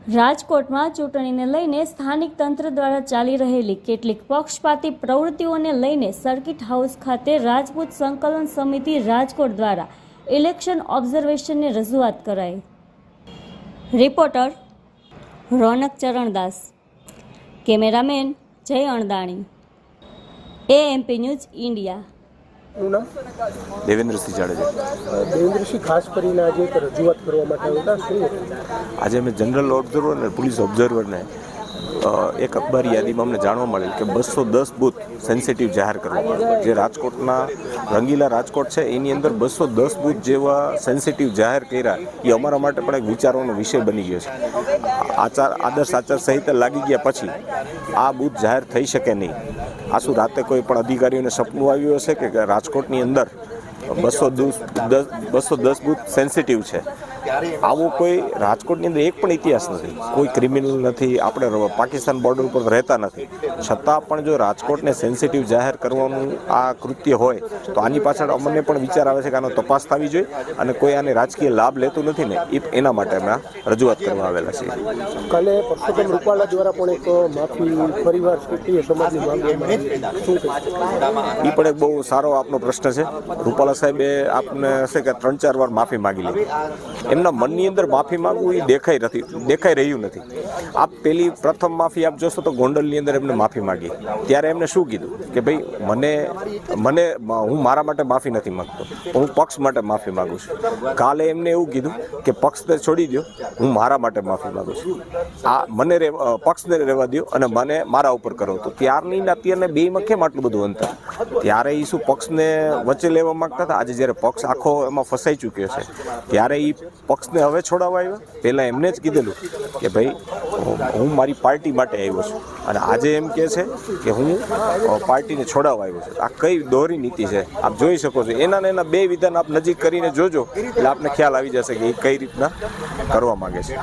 રાજકોટમાં ચૂંટણીને લઈને સ્થાનિક તંત્ર દ્વારા ચાલી રહેલી કેટલીક પક્ષપાતી પ્રવૃત્તિઓને લઈને સર્કિટ હાઉસ ખાતે રાજપૂત સંકલન સમિતિ રાજકોટ દ્વારા ઇલેક્શન ઓબ્ઝર્વેશનની રજૂઆત કરાઈ। રિપોર્ટર રોનક Charandas, cameraman Jay Andani, AMP news India. Devendrasinh Jadeja. Devendrasinh, ખાસ કરીને આજે એક રજૂઆત કરવા માટે આવ્યા શું? આજે અમે જનરલ ઓબ્ઝર્વર અને પોલીસ ઓબ્ઝર્વરને એક અખબારી યાદીમાં અમને જાણવા મળેલ કે 210 બૂથ સેન્સિટિવ જાહેર કરવામાં, જે રાજકોટના રંગીલા રાજકોટ છે એની અંદર 210 બૂથ જેવા સેન્સિટિવ જાહેર કર્યા એ અમારા માટે પણ એક વિચારવાનો વિષય બની ગયો છે। આદર્શ આચાર સંહિતા લાગી ગયા પછી આ બૂથ જાહેર થઈ શકે નહીં। આ શું રાતે કોઈ પણ અધિકારીઓને સપનું આવ્યું હશે કે રાજકોટની અંદર 210 બૂથ સેન્સિટિવ છે? આવો કોઈ રાજકોટની અંદર એક પણ ઇતિહાસ નથી, કોઈ ક્રિમિનલ નથી, આપણે પાકિસ્તાન બોર્ડર ઉપર રહેતા નથી, છતાં પણ જો રાજકોટને સેન્સિટિવ જાહેર કરવાનું આ કૃત્ય હોય તો આની પાછળ અમને પણ વિચાર આવે છે કે આનો તપાસ થવી જોઈએ અને કોઈ આને રાજકીય લાભ લેતું નથી ને એના માટે અમે રજૂઆત કરવા આવેલા છીએ। કાલે પરસોત્તમ રૂપાલા દ્વારા પણ એક માફી પરિવાર ક્ષત્રિય સમાજની માંગવામાં શું એ પણ એક બહુ સારો આપનો પ્રશ્ન છે। રૂપાલા સાહેબે આપને હશે કે 3-4 વાર માફી માગી લીધી, એમના મનની અંદર માફી માંગવું એ દેખાઈ રહ્યું નથી। આપ પ્રથમ માફી આપ જોશો તો ગોંડલની અંદર એમને માફી માગી, ત્યારે એમને શું કીધું કે ભાઈ મને હું મારા માટે માફી નથી માગતો, હું પક્ષ માટે માફી માગું છું। કાલે એમને એવું કીધું કે પક્ષને છોડી દો, હું મારા માટે માફી માગું છું, આ મને પક્ષને રહેવા દો અને મને મારા ઉપર કરો। તો ત્યારની ને અત્યારને બેમાં કેમ આટલું બધું અંતર? ત્યારે એ શું પક્ષને વચ્ચે લેવા માંગતા હતા? આજે જ્યારે પક્ષ આખો એમાં ફસાઈ ચૂક્યો છે ત્યારે એ પક્ષને હવે છોડાવવા આવ્યા? પહેલાં એમને જ કીધેલું કે ભાઈ હું મારી પાર્ટી માટે આવ્યો છું અને આજે એમ કહે છે કે હું પાર્ટીને છોડાવવા આવ્યો છું। આ કઈ દોહરી નીતિ છે? આપ જોઈ શકો છો, એના ને એના બે વિધાન આપ નજીક કરીને જોજો એટલે આપને ખ્યાલ આવી જશે કે એ કઈ રીતના કરવા માગે છે।